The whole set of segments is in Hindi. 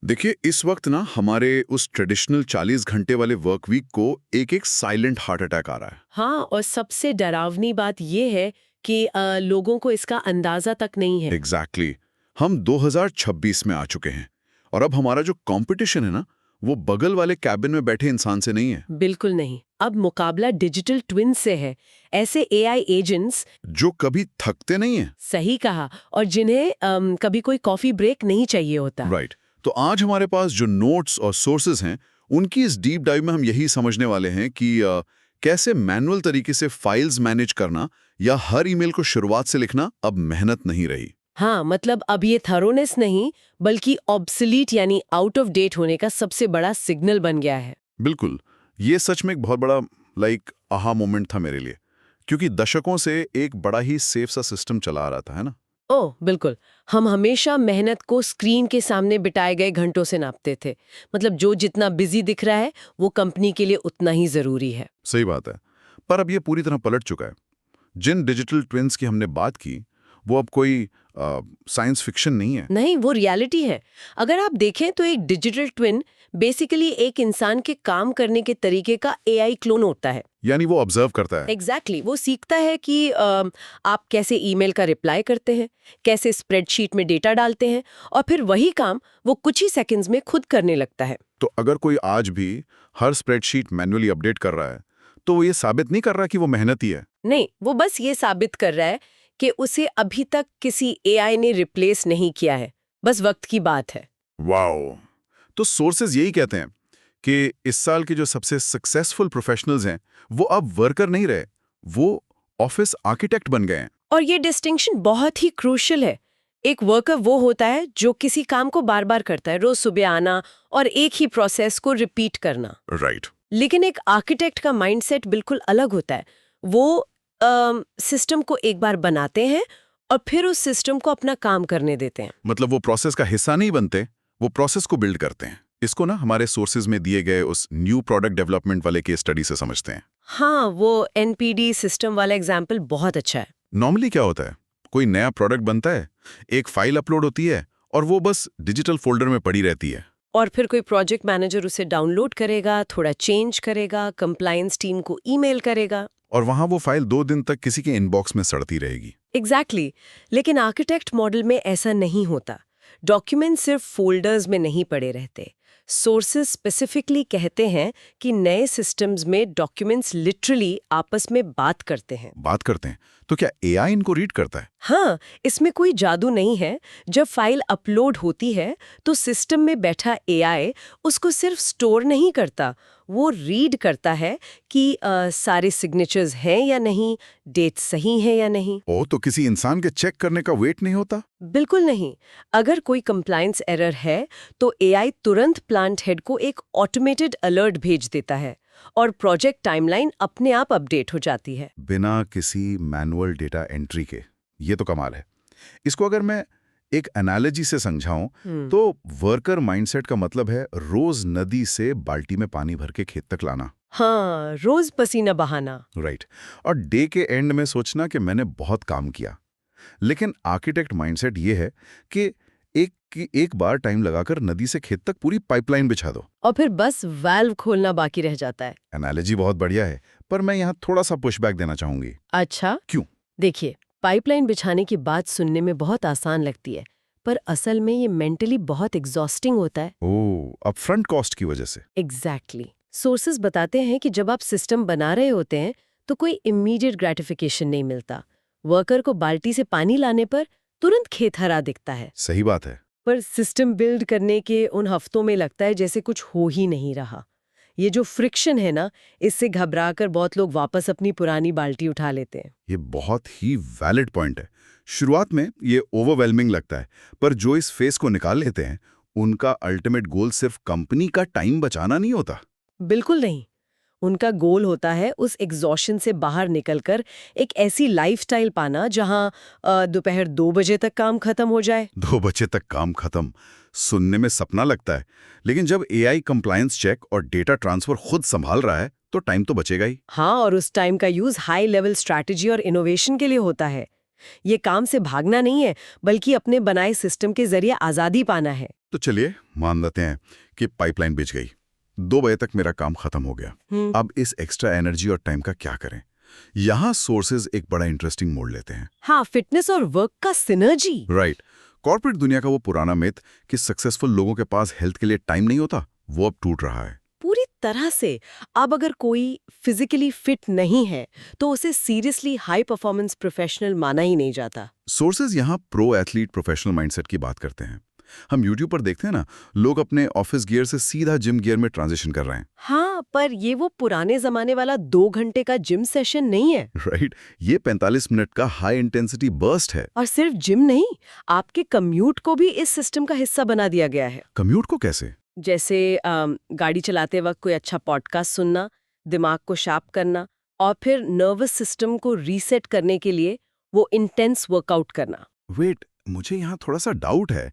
देखिए इस वक्त ना हमारे उस ट्रेडिशनल 40 घंटे वाले वर्क वीक को एक एक साइलेंट हार्ट अटैक आ रहा है। हाँ, और सबसे डरावनी बात ये है कि लोगों को इसका अंदाजा तक नहीं है। एग्जैक्टली हम 2026 में आ चुके हैं और अब हमारा जो कंपटीशन है ना वो बगल वाले कैबिन में बैठे इंसान से नहीं है। बिल्कुल नहीं। अब मुकाबला डिजिटल ट्विन से है। ऐसे एआई एजेंट्स, जो कभी थकते नहीं है। सही कहा, और जिन्हें कभी कोई कॉफी ब्रेक नहीं चाहिए होता। राइट। तो आज हमारे पास जो नोट्स और सोर्सेज हैं उनकी इस डीप डाइव में हम यही समझने वाले हैं कि कैसे मैनुअल तरीके से फाइल्स मैनेज करना या हर ईमेल को शुरुआत से लिखना अब मेहनत नहीं रही। हाँ, मतलब अब ये थरोनेस नहीं बल्कि ऑब्सलीट यानी आउट ऑफ डेट होने का सबसे बड़ा सिग्नल बन गया है। बिल्कुल। ये सच में एक बहुत बड़ा आहा मोमेंट था मेरे लिए, क्योंकि दशकों से एक बड़ा ही सेफ सा सिस्टम चला आ रहा था, है ना। ओह बिल्कुल। हम हमेशा मेहनत को स्क्रीन के सामने बिताए गए घंटों से नापते थे। मतलब जो जितना बिजी दिख रहा है वो कंपनी के लिए उतना ही जरूरी है। सही बात है। पर अब ये पूरी तरह पलट चुका है। जिन डिजिटल ट्विन्स की हमने बात की वो अब कोई साइंस फिक्शन नहीं है। नहीं, वो रियलिटी है। अगर आप देखें तो एक डिजिटल ट्विन बेसिकली एक इंसान के काम करने के तरीके का एआई क्लोन होता है। यानी वो ऑब्जर्व करता है। एग्जैक्टली वो सीखता है कि आप कैसे ईमेल का रिप्लाई करते हैं, कैसे स्प्रेडशीट में डेटा डालते हैं, और फिर वही काम वो कुछ ही सेकंड्स में खुद करने लगता है। तो अगर कोई आज भी हर स्प्रेडशीट मैन्युअली अपडेट कर रहा है तो वो ये साबित नहीं कर रहा कि वो मेहनती है। नहीं, वो बस ये साबित कर रहा है कि उसे अभी तक किसी एआई ने रिप्लेस नहीं किया है। बस वक्त की बात है। वाओ। तो सोर्सेज यही कहते हैं कि इस साल के जो सबसे सक्सेसफुल प्रोफेशनल्स हैं वो अब वर्कर नहीं रहे, वो ऑफिस आर्किटेक्ट बन गए हैं। और ये डिस्टिंक्शन बहुत ही क्रूशियल है। एक वर्कर वो होता है जो किसी काम को बार बार करता है, रोज सुबह आना और एक ही प्रोसेस को रिपीट करना। राइट। लेकिन एक आर्किटेक्ट का माइंडसेट बिल्कुल अलग होता है। वो सिस्टम को एक बार बनाते हैं और फिर उस सिस्टम को अपना काम करने देते हैं। मतलब वो प्रोसेस का हिस्सा नहीं बनते, वो प्रोसेस को बिल्ड करते हैं। इसको ना हमारे सोर्सेज में दिए गए उस न्यू प्रोडक्ट डेवलपमेंट वाले केस स्टडी से समझते हैं। हाँ, वो एनपीडी सिस्टम वाला एग्जाम्पल बहुत अच्छा है। नॉर्मली क्या होता है, कोई नया प्रोडक्ट बनता है, एक फाइल अपलोड होती है और वो बस डिजिटल फोल्डर में पड़ी रहती है। और फिर कोई प्रोजेक्ट मैनेजर उसे डाउनलोड करेगा, थोड़ा चेंज करेगा, कंप्लायंस टीम को ईमेल करेगा, और वहां वो फाइल 2 दिन तक किसी के इनबॉक्स में सड़ती रहेगी। एग्जैक्टली। लेकिन आर्किटेक्ट मॉडल में ऐसा नहीं होता। डॉक्यूमेंट सिर्फ फोल्डर्स में नहीं पड़े रहते। सोर्सेज स्पेसिफिकली कहते हैं कि नए सिस्टम्स में डॉक्यूमेंट्स लिटरली आपस में बात करते हैं। बात करते हैं तो क्या एआई इनको रीड करता है? हाँ, इसमें कोई जादू नहीं है। जब फाइल अपलोड होती है तो सिस्टम में बैठा एआई उसको सिर्फ स्टोर नहीं करता, वो रीड करता है कि सारे सिग्नेचर्स हैं या नहीं, डेट सही है या नहीं। ओ, तो किसी इंसान के चेक करने का वेट नहीं होता? बिल्कुल नहीं। अगर कोई कंप्लायंस एरर है तो एआई तुरंत प्लांट हेड को एक ऑटोमेटेड अलर्ट भेज देता है और प्रोजेक्ट टाइमलाइन अपने आप अपडेट हो जाती है। बिना किसी मैनुअल डेटा एंट्री के। ये तो कमाल है। इसको अगर मैं एक एनालॉजी से समझाऊं तो वर्कर माइंडसेट का मतलब है रोज नदी से बाल्टी में पानी भर के खेत तक लाना। हाँ, रोज पसीना बहाना। राइट। और डे के एंड में सोचना कि मैंने बहुत काम किया। लेकिन आर्किटेक्ट माइंडसेट ये है कि एक बार टाइम लगाकर नदी से खेत तक पूरी पाइपलाइन बिछा दो और फिर बस वाल्व खोलना बाकी रह जाता है। एनालॉजी बहुत बढ़िया है, पर मैं यहाँ थोड़ा सा पुशबैक देना चाहूंगी। अच्छा, क्यों? देखिए, पाइपलाइन बिछाने की बात सुनने में बहुत आसान लगती है, पर असल में ये मेंटली बहुत एग्जॉस्टिंग होता है। ओह, अपफ्रंट कॉस्ट की वजह से। एग्जैक्टली। सोर्सेज बताते हैं कि जब आप सिस्टम बना रहे होते हैं तो कोई इमीडिएट ग्रेटिफिकेशन नहीं मिलता। वर्कर को बाल्टी से पानी लाने पर तुरंत खेत हरा दिखता है। सही बात है। पर सिस्टम बिल्ड करने के उन हफ्तों में लगता है जैसे कुछ हो ही नहीं रहा। ये जो फ्रिक्शन है ना, इससे घबराकर बहुत लोग वापस अपनी पुरानी बाल्टी उठा लेते हैं। ये बहुत ही वैलिड पॉइंट है। शुरुआत में ये ओवरवेलमिंग लगता है, पर जो इस फेस को निकाल लेते हैं उनका अल्टीमेट गोल सिर्फ कंपनी का टाइम बचाना नहीं होता। बिल्कुल नहीं। उनका गोल होता है उस एग्जॉशन से बाहर निकलकर एक ऐसी लाइफस्टाइल पाना जहां दोपहर 2 बजे तक काम खत्म हो जाए। 2 बजे तक काम खत्म सुनने में सपना लगता है, लेकिन जब एआई कंप्लायंस चेक और डेटा ट्रांसफर खुद संभाल रहा है तो टाइम तो बचेगा ही। हाँ, और उस टाइम का यूज हाई लेवल स्ट्रैटेजी और इनोवेशन के लिए होता है। ये काम से भागना नहीं है, बल्कि अपने बनाए सिस्टम के जरिए आजादी पाना है। तो चलिए मान लेते हैं कि पाइपलाइन बिछ गई, 2 बजे तक मेरा काम खत्म हो गया। अब इस एक्स्ट्रा एनर्जी और टाइम का क्या करें? यहाँ सोर्सेज एक बड़ा इंटरेस्टिंग मोड़ लेते हैं। हाँ, फिटनेस और वर्क का सिनर्जी। राइट। कॉर्पोरेट दुनिया का वो पुराना मिथ कि सक्सेसफुल लोगों के पास हेल्थ के लिए टाइम नहीं होता, वो अब टूट रहा है पूरी तरह से। अब अगर कोई फिजिकली फिट नहीं है तो उसे सीरियसली हाई परफॉर्मेंस प्रोफेशनल माना ही नहीं जाता। सोर्सेज यहाँ प्रो एथलीट प्रोफेशनल माइंडसेट की बात करते हैं। हम यूट्यूब पर देखते हैं ना, लोग अपने ऑफिस गियर से सीधा जिम गियर में ट्रांजिशन कर रहे हैं। हाँ, पर ये वो पुराने जमाने वाला 2 घंटे का जिम सेशन नहीं है। राइट, ये 45 मिनट का हाई इंटेंसिटी बर्स्ट है। और सिर्फ जिम नहीं, आपके कम्यूट को भी इस सिस्टम का हिस्सा बना दिया गया है। कम्यूट को कैसे? जैसे गाड़ी चलाते वक्त कोई अच्छा पॉडकास्ट सुनना, दिमाग को शार्प करना, और फिर नर्वस सिस्टम को रीसेट करने के लिए वो इंटेंस वर्कआउट करना। वेट, मुझे यहाँ थोड़ा सा डाउट है।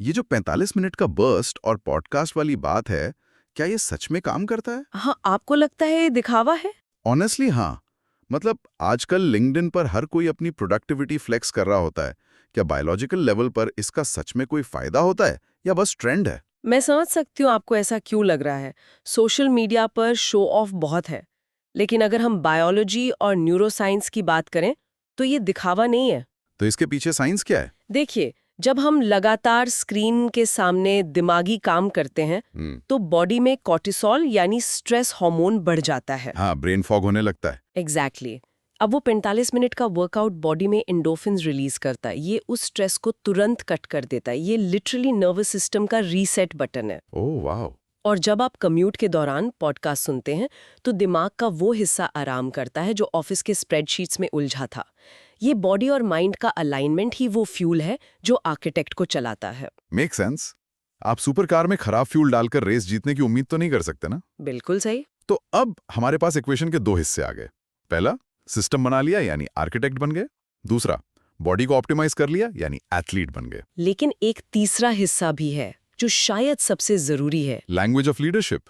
ये जो 45 मिनट का बर्स्ट और पॉडकास्ट वाली बात है, क्या ये सच में काम करता है? हाँ, आपको लगता है ये दिखावा है? ऑनेस्टली हाँ। मतलब आजकल लिंक्डइन पर हर कोई अपनी प्रोडक्टिविटी फ्लेक्स कर रहा होता है। क्या बायोलॉजिकल लेवल पर इसका सच में कोई फायदा होता है या बस ट्रेंड है? मैं समझ सकती हूँ आपको ऐसा क्यों लग रहा है। सोशल मीडिया पर शो ऑफ बहुत है, लेकिन अगर हम बायोलॉजी और न्यूरोसाइंस की बात करें तो ये दिखावा नहीं है। तो इसके पीछे साइंस क्या है? देखिए, जब हम लगातार स्क्रीन के सामने दिमागी काम करते हैं तो बॉडी में कॉर्टिसोल यानी स्ट्रेस हार्मोन बढ़ जाता है। हाँ, ब्रेन फॉग होने लगता है। एग्जैक्टली। अब वो 45 मिनट का वर्कआउट बॉडी में एंडोर्फिन्स रिलीज करता है। ये उस स्ट्रेस को तुरंत कट कर देता है। ये लिटरली नर्वस सिस्टम का रीसेट बटन है। ओह वाह। और जब आप कम्यूट के दौरान पॉडकास्ट सुनते हैं तो दिमाग का वो हिस्सा आराम करता है जो ऑफिस के स्प्रेडशीट्स में उलझा था। ये बॉडी और माइंड का अलाइनमेंट ही वो फ्यूल है जो आर्किटेक्ट को चलाता है। Make sense. आप सुपर कार में खराब फ्यूल डालकर रेस जीतने की उम्मीद तो नहीं कर सकते ना? बिल्कुल सही। तो अब हमारे पास इक्वेशन के 2 हिस्से आ गए। पहला, सिस्टम बना लिया यानी आर्किटेक्ट बन गए। दूसरा, बॉडी को ऑप्टिमाइज कर लिया यानी एथलीट बन गए। लेकिन एक तीसरा हिस्सा भी है जो शायद सबसे जरूरी है, लैंग्वेज ऑफ लीडरशिप।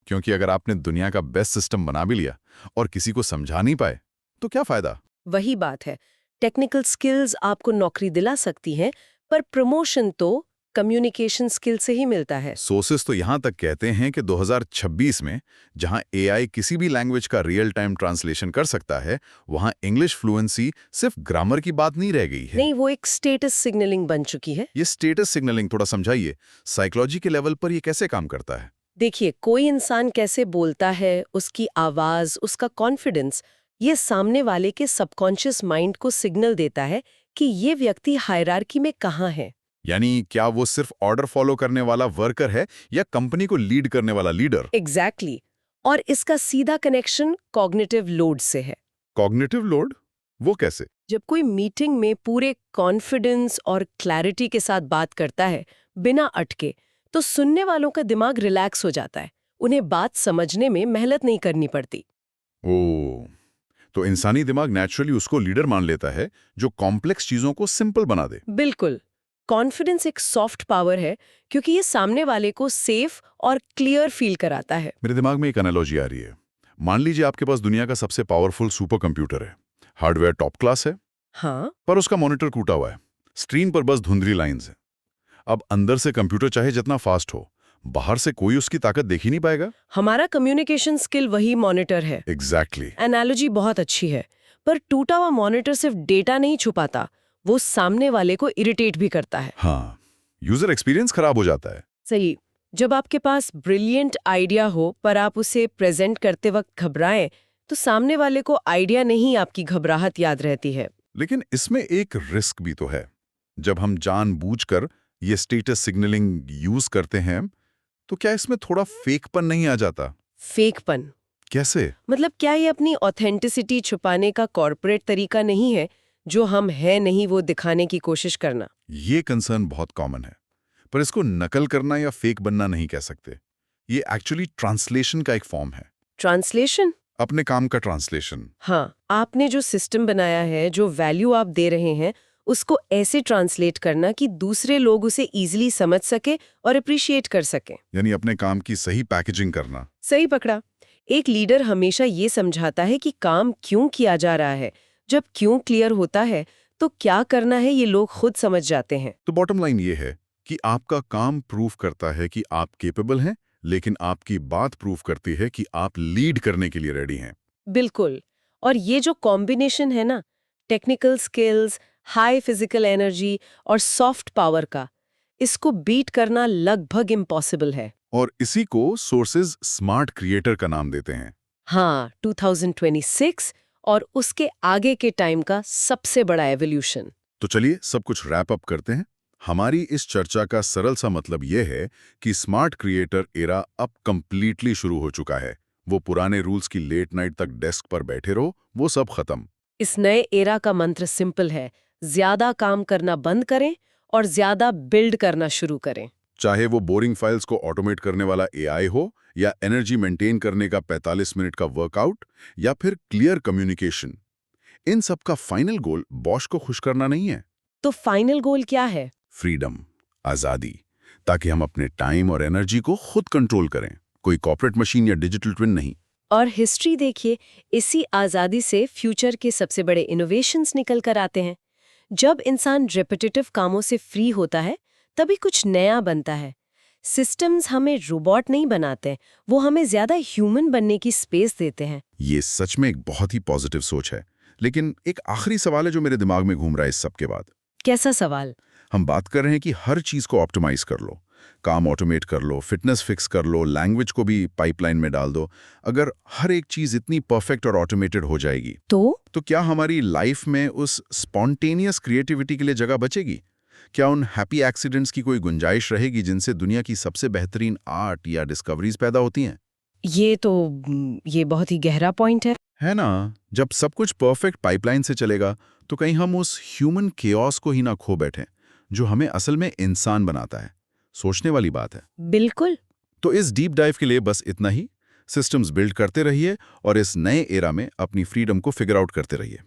क्योंकि अगर आपने दुनिया का बेस्ट सिस्टम बना भी लिया और किसी को समझा नहीं पाए तो क्या फायदा? वही बात है। टेक्निकल स्किल्स आपको नौकरी दिला सकती हैं, पर प्रमोशन तो कम्युनिकेशन स्किल से ही मिलता है। सोर्सेस तो यहां तक कहते हैं कि 2026 में जहां एआई किसी भी लैंग्वेज का रियल टाइम ट्रांसलेशन कर सकता है, वहां इंग्लिश फ्लुएंसी सिर्फ ग्रामर की बात नहीं रह गई है। नहीं, वो एक स्टेटस सिग्नलिंग बन चुकी है। ये स्टेटस सिग्नलिंग थोड़ा समझाइए। साइकोलॉजी के लेवल पर ये कैसे काम करता है? देखिए, कोई इंसान कैसे बोलता है, उसकी आवाज, उसका कॉन्फिडेंस, ये सामने वाले के सबकॉन्शियस माइंड को सिग्नल देता है कि ये व्यक्ति हायरार्की में कहाँ है। यानी क्या वो सिर्फ ऑर्डर फॉलो करने वाला वर्कर है या कंपनी को लीड करने वाला लीडर? एग्जैक्टली। और इसका सीधा कनेक्शन कॉग्निटिव लोड से है। Cognitive load? वो कैसे? जब कोई मीटिंग में पूरे कॉन्फिडेंस और क्लैरिटी के साथ बात करता है बिना अटके, तो सुनने वालों का दिमाग रिलैक्स हो जाता है। उन्हें बात समझने में मेहनत नहीं करनी पड़ती। ओह, तो इंसानी दिमाग नेचुरली उसको लीडर मान लेता है जो कॉम्प्लेक्स चीजों को सिंपल बना दे। बिल्कुल। कॉन्फिडेंस एक सॉफ्ट पावर है क्योंकि ये सामने वाले को सेफ और क्लियर फील कराता है। मेरे दिमाग में एक एनालॉजी आ रही है। मान लीजिए आपके पास दुनिया का सबसे पावरफुल सुपर कंप्यूटर है। हार्डवेयर टॉप क्लास है, हाँ, पर उसका मॉनिटर टूटा हुआ है। स्क्रीन पर बस धुंधली लाइंस है। अब अंदर से कंप्यूटर चाहे जितना फास्ट हो, बाहर से कोई उसकी ताकत देख ही नहीं पाएगा। हमारा कम्युनिकेशन स्किल वही मॉनिटर है। एग्जैक्टली। एनालॉजी बहुत अच्छी है, पर टूटा हुआ मॉनिटर सिर्फ डेटा नहीं छुपाता, वो सामने वाले को इरिटेट भी करता है। हाँ, यूजर एक्सपीरियंस खराब हो जाता है। सही। जब आपके पास ब्रिलियंट आइडिया हो पर आप उसे प्रेजेंट करते वक्त घबराएं, तो सामने वाले को आइडिया नहीं, आपकी घबराहट याद रहती है। लेकिन इसमें एक रिस्क भी तो है। जब हम जानबूझकर ये स्टेटस सिग्नलिंग यूज करते हैं, तो क्या इसमें थोड़ा फेकपन नहीं आ जाता? फेकपन? कैसे? मतलब क्या ये अपनी ऑथेंटिसिटी छुपाने का कॉर्पोरेट तरीका नहीं है, जो हम हैं नहीं वो दिखाने की कोशिश करना? ये कंसर्न बहुत कॉमन है, पर इसको नकल करना या फेक बनना नहीं कह सकते। ये एक्चुअली ट्रांसलेशन का एक फॉर्म है। ट्रांसलेशन? अपने काम का ट्रांसलेशन। हाँ, आपने जो सिस्टम बनाया है, जो वैल्यू आप दे रहे हैं, उसको ऐसे ट्रांसलेट करना कि दूसरे लोग उसे इजीली समझ सके और अप्रिशिएट कर सकें। यानी अपने काम की सही पैकेजिंग करना। सही पकड़ा। एक लीडर हमेशा ये समझाता है कि काम क्यों किया जा रहा है। जब क्यों क्लियर होता है तो क्या करना है ये लोग खुद समझ जाते हैं। तो बॉटम लाइन ये है कि आपका काम प्रूव करता है कि आप केपेबल हैं, लेकिन आपकी बात प्रूव करती है कि आप लीड करने के लिए रेडी हैं। बिल्कुल। और ये जो कॉम्बिनेशन है ना, technical skills, high physical energy और सॉफ्ट पावर का, इसको बीट करना लगभग इम्पॉसिबल है। और इसी को सोर्सेज स्मार्ट क्रिएटर का नाम देते हैं। हाँ, 2026 और उसके आगे के टाइम का सबसे बड़ा एवोल्यूशन। तो चलिए सब कुछ रैप अप करते हैं। हमारी इस चर्चा का सरल सा मतलब यह है कि स्मार्ट क्रिएटर एरा अब कंप्लीटली शुरू हो चुका है। वो पुराने रूल्स की लेट नाइट तक डेस्क पर बैठे रहो, वो सब खत्म। इस नए एरा का मंत्र सिंपल है, ज्यादा काम करना बंद करें और ज्यादा बिल्ड करना शुरू करें। चाहे वो बोरिंग फाइल्स को ऑटोमेट करने वाला एआई हो, या एनर्जी मेंटेन करने का 45 मिनट का वर्कआउट, या फिर क्लियर कम्युनिकेशन। इन सब का फाइनल गोल बॉस को खुश करना नहीं है। तो फाइनल गोल क्या है? फ्रीडम, आज़ादी, ताकि हम अपने टाइम और एनर्जी को खुद कंट्रोल करें। कोई कॉर्पोरेट मशीन या डिजिटल ट्विन नहीं। और हिस्ट्री देखिए, इसी आज़ादी से फ्यूचर के सबसे बड़े इनोवेशंस निकल कर आते हैं। जब इंसान रिपीटेटिव कामों से फ्री होता है, तभी कुछ नया बनता है। सिस्टम्स हमें रोबोट नहीं बनाते, वो हमें ज्यादा ह्यूमन बनने की स्पेस देते हैं। ये सच में एक बहुत ही पॉजिटिव सोच है। लेकिन एक आखिरी सवाल है जो मेरे दिमाग में घूम रहा है इस सब के बाद। कैसा सवाल? हम बात कर रहे हैं कि हर चीज को ऑप्टिमाइज कर लो, काम ऑटोमेट कर लो, फिटनेस फिक्स कर लो, लैंग्वेज को भी पाइपलाइन में डाल दो। अगर हर एक चीज इतनी परफेक्ट और ऑटोमेटेड हो जाएगी, तो क्या हमारी लाइफ में उस स्पॉन्टेनियस क्रिएटिविटी के लिए जगह बचेगी? क्या उन हैप्पी एक्सीडेंट्स की कोई गुंजाइश रहेगी जिनसे दुनिया की सबसे बेहतरीन आर्ट या डिस्कवरीज पैदा होती हैं? ये बहुत ही गहरा पॉइंट है ना? जब सब कुछ परफेक्ट पाइपलाइन से चलेगा, तो कहीं हम उस ह्यूमन केओस को ही ना खो बैठें, जो हमें असल में इंसान बनाता है। सोचने वाली बात है। बिल्कुल। तो इस डीप डाइव के लिए बस इतना ही। सिस्टम्स बिल्ड करते रहिए और इस नए एरा में अपनी फ्रीडम को फिगर आउट करते रहिए।